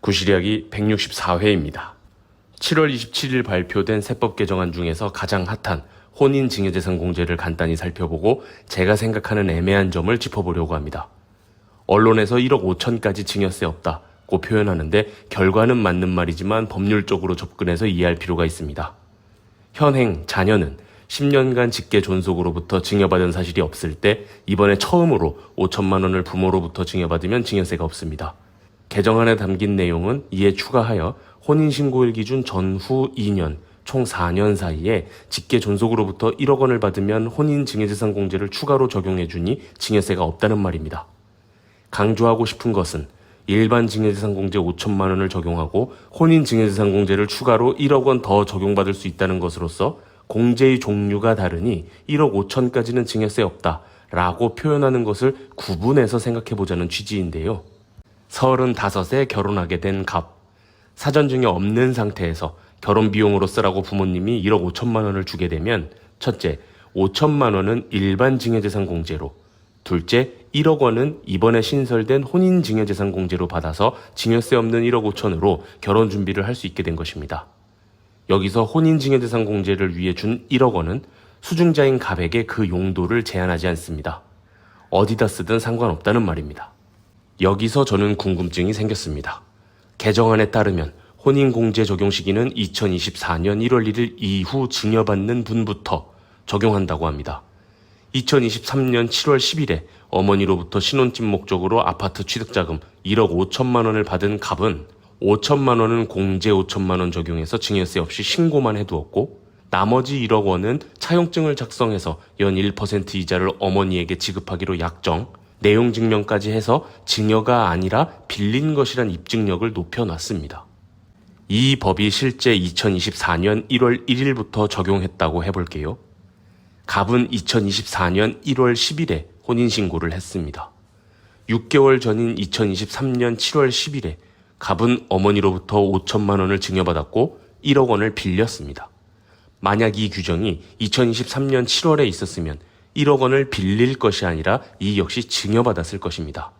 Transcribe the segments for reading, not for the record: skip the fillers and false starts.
구시리학이 164회입니다. 7월 27일 발표된 세법 개정안 중에서 가장 핫한 혼인증여재산 공제를 간단히 살펴보고 제가 생각하는 애매한 점을 짚어보려고 합니다. 언론에서 1억 5천까지 증여세 없다고 표현하는데 결과는 맞는 말이지만 법률적으로 접근해서 이해할 필요가 있습니다. 현행 자녀는 10년간 직계 존속으로부터 증여받은 사실이 없을 때 이번에 처음으로 5천만 원을 부모로부터 증여받으면 증여세가 없습니다. 개정안에 담긴 내용은 이에 추가하여 혼인신고일 기준 전후 2년, 총 4년 사이에 직계 존속으로부터 1억 원을 받으면 혼인증여재산 공제를 추가로 적용해주니 증여세가 없다는 말입니다. 강조하고 싶은 것은 일반 증여재산 공제 5천만 원을 적용하고 혼인증여재산 공제를 추가로 1억 원 더 적용받을 수 있다는 것으로서 공제의 종류가 다르니 1억 5천까지는 증여세 없다라고 표현하는 것을 구분해서 생각해보자는 취지인데요. 35에 결혼하게 된 갑. 사전증여 없는 상태에서 결혼 비용으로 쓰라고 부모님이 1억 5천만 원을 주게 되면 첫째, 5천만 원은 일반 증여재산 공제로, 둘째, 1억 원은 이번에 신설된 혼인증여재산 공제로 받아서 증여세 없는 1억 5천으로 결혼 준비를 할 수 있게 된 것입니다. 여기서 혼인증여재산 공제를 위해 준 1억 원은 수증자인 갑에게 그 용도를 제한하지 않습니다. 어디다 쓰든 상관없다는 말입니다. 여기서 저는 궁금증이 생겼습니다. 개정안에 따르면 혼인공제 적용 시기는 2024년 1월 1일 이후 증여받는 분부터 적용한다고 합니다. 2023년 7월 10일에 어머니로부터 신혼집 목적으로 아파트 취득자금 1억 5천만 원을 받은 갑은 5천만 원은 공제 5천만 원 적용해서 증여세 없이 신고만 해두었고 나머지 1억 원은 차용증을 작성해서 연 1% 이자를 어머니에게 지급하기로 약정, 내용 증명까지 해서 증여가 아니라 빌린 것이란 입증력을 높여놨습니다. 이 법이 실제 2024년 1월 1일부터 적용했다고 해볼게요. 갑은 2024년 1월 10일에 혼인신고를 했습니다. 6개월 전인 2023년 7월 10일에 갑은 어머니로부터 5천만 원을 증여받았고 1억 원을 빌렸습니다. 만약 이 규정이 2023년 7월에 있었으면 1억 원을 빌릴 것이 아니라 이 역시 증여받았을 것입니다.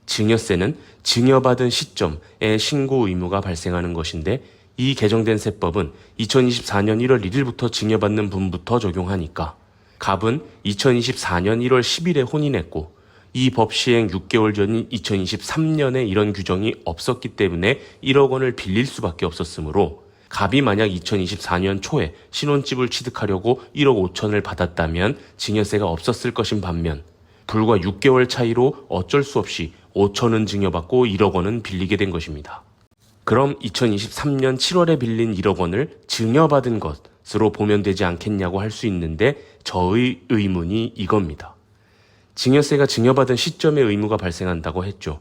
증여세는 증여받은 시점에 신고 의무가 발생하는 것인데 이 개정된 세법은 2024년 1월 1일부터 증여받는 분부터 적용하니까 갑은 2024년 1월 10일에 혼인했고 이 법 시행 6개월 전인 2023년에 이런 규정이 없었기 때문에 1억 원을 빌릴 수밖에 없었으므로 갑이 만약 2024년 초에 신혼집을 취득하려고 1억 5천을 받았다면 증여세가 없었을 것인 반면 불과 6개월 차이로 어쩔 수 없이 5천은 증여받고 1억 원은 빌리게 된 것입니다. 그럼 2023년 7월에 빌린 1억 원을 증여받은 것으로 보면 되지 않겠냐고 할 수 있는데 저의 의문이 이겁니다. 증여세가 증여받은 시점에 의무가 발생한다고 했죠.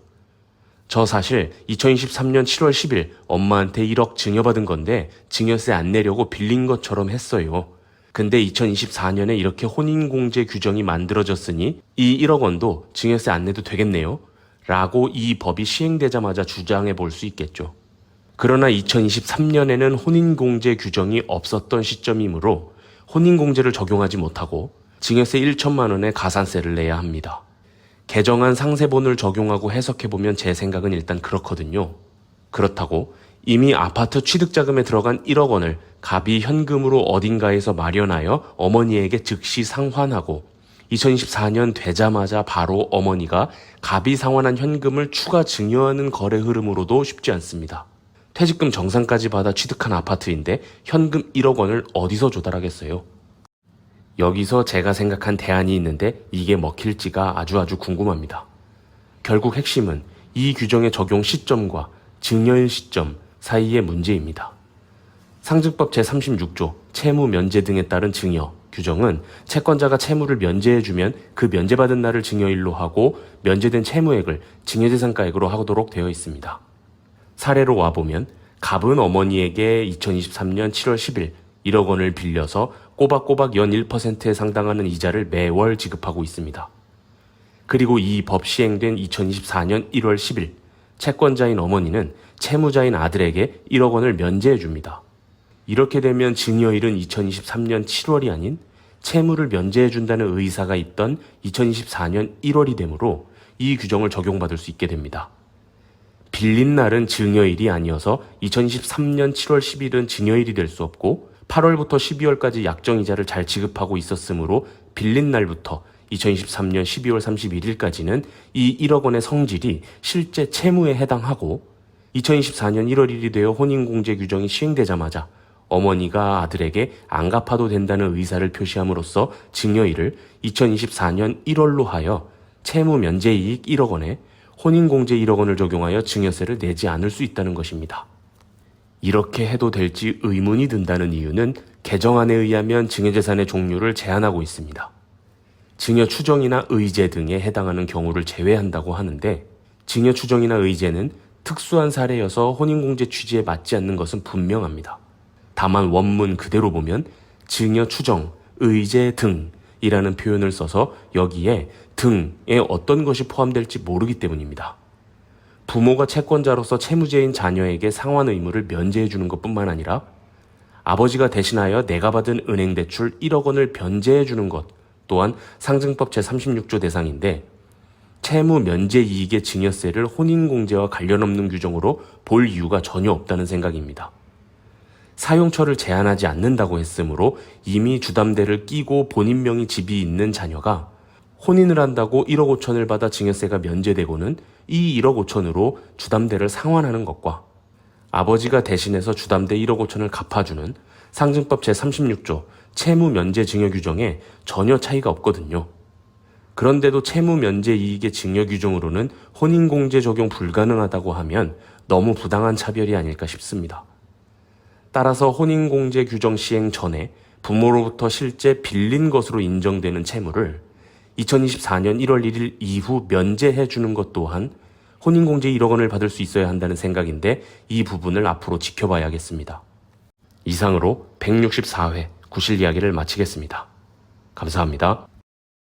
저 사실 2023년 7월 10일 엄마한테 1억 증여받은 건데 증여세 안 내려고 빌린 것처럼 했어요. 근데 2024년에 이렇게 혼인공제 규정이 만들어졌으니 이 1억 원도 증여세 안 내도 되겠네요. 라고 이 법이 시행되자마자 주장해 볼 수 있겠죠. 그러나 2023년에는 혼인공제 규정이 없었던 시점이므로 혼인공제를 적용하지 못하고 증여세 1천만 원의 가산세를 내야 합니다. 개정안 상세본을 적용하고 해석해보면 제 생각은 일단 그렇거든요. 그렇다고 이미 아파트 취득자금에 들어간 1억 원을 갑이 현금으로 어딘가에서 마련하여 어머니에게 즉시 상환하고 2024년 되자마자 바로 어머니가 갑이 상환한 현금을 추가 증여하는 거래 흐름으로도 쉽지 않습니다. 퇴직금 정산까지 받아 취득한 아파트인데 현금 1억 원을 어디서 조달하겠어요? 여기서 제가 생각한 대안이 있는데 이게 먹힐지가 아주 궁금합니다. 결국 핵심은 이 규정의 적용 시점과 증여일 시점 사이의 문제입니다. 상증법 제36조 채무 면제 등에 따른 증여 규정은 채권자가 채무를 면제해주면 그 면제받은 날을 증여일로 하고 면제된 채무액을 증여재산가액으로 하도록 되어 있습니다. 사례로 와보면 갑은 어머니에게 2023년 7월 10일 1억 원을 빌려서 꼬박꼬박 연 1%에 상당하는 이자를 매월 지급하고 있습니다. 그리고 이 법 시행된 2024년 1월 10일 채권자인 어머니는 채무자인 아들에게 1억 원을 면제해 줍니다. 이렇게 되면 증여일은 2023년 7월이 아닌 채무를 면제해 준다는 의사가 있던 2024년 1월이 되므로 이 규정을 적용받을 수 있게 됩니다. 빌린 날은 증여일이 아니어서 2023년 7월 10일은 증여일이 될 수 없고 8월부터 12월까지 약정이자를 잘 지급하고 있었으므로 빌린 날부터 2023년 12월 31일까지는 이 1억 원의 성질이 실제 채무에 해당하고 2024년 1월 1일이 되어 혼인공제 규정이 시행되자마자 어머니가 아들에게 안 갚아도 된다는 의사를 표시함으로써 증여일을 2024년 1월로 하여 채무 면제이익 1억 원에 혼인공제 1억 원을 적용하여 증여세를 내지 않을 수 있다는 것입니다. 이렇게 해도 될지 의문이 든다는 이유는 개정안에 의하면 증여재산의 종류를 제한하고 있습니다. 증여 추정이나 의제 등에 해당하는 경우를 제외한다고 하는데 증여 추정이나 의제는 특수한 사례여서 혼인공제 취지에 맞지 않는 것은 분명합니다. 다만 원문 그대로 보면 증여 추정, 의제 등이라는 표현을 써서 여기에 등에 어떤 것이 포함될지 모르기 때문입니다. 부모가 채권자로서 채무자인 자녀에게 상환 의무를 면제해 주는 것뿐만 아니라 아버지가 대신하여 내가 받은 은행 대출 1억 원을 변제해 주는 것 또한 상증법 제36조 대상인데 채무 면제 이익의 증여세를 혼인공제와 관련 없는 규정으로 볼 이유가 전혀 없다는 생각입니다. 사용처를 제한하지 않는다고 했으므로 이미 주담대를 끼고 본인 명의 집이 있는 자녀가 혼인을 한다고 1억 5천을 받아 증여세가 면제되고는 이 1억 5천으로 주담대를 상환하는 것과 아버지가 대신해서 주담대 1억 5천을 갚아주는 상증법 제36조 채무 면제 증여 규정에 전혀 차이가 없거든요. 그런데도 채무 면제 이익의 증여 규정으로는 혼인공제 적용 불가능하다고 하면 너무 부당한 차별이 아닐까 싶습니다. 따라서 혼인공제 규정 시행 전에 부모로부터 실제 빌린 것으로 인정되는 채무를 2024년 1월 1일 이후 면제해 주는 것 또한 혼인공제 1억 원을 받을 수 있어야 한다는 생각인데 이 부분을 앞으로 지켜봐야겠습니다. 이상으로 164회 구실 이야기를 마치겠습니다. 감사합니다.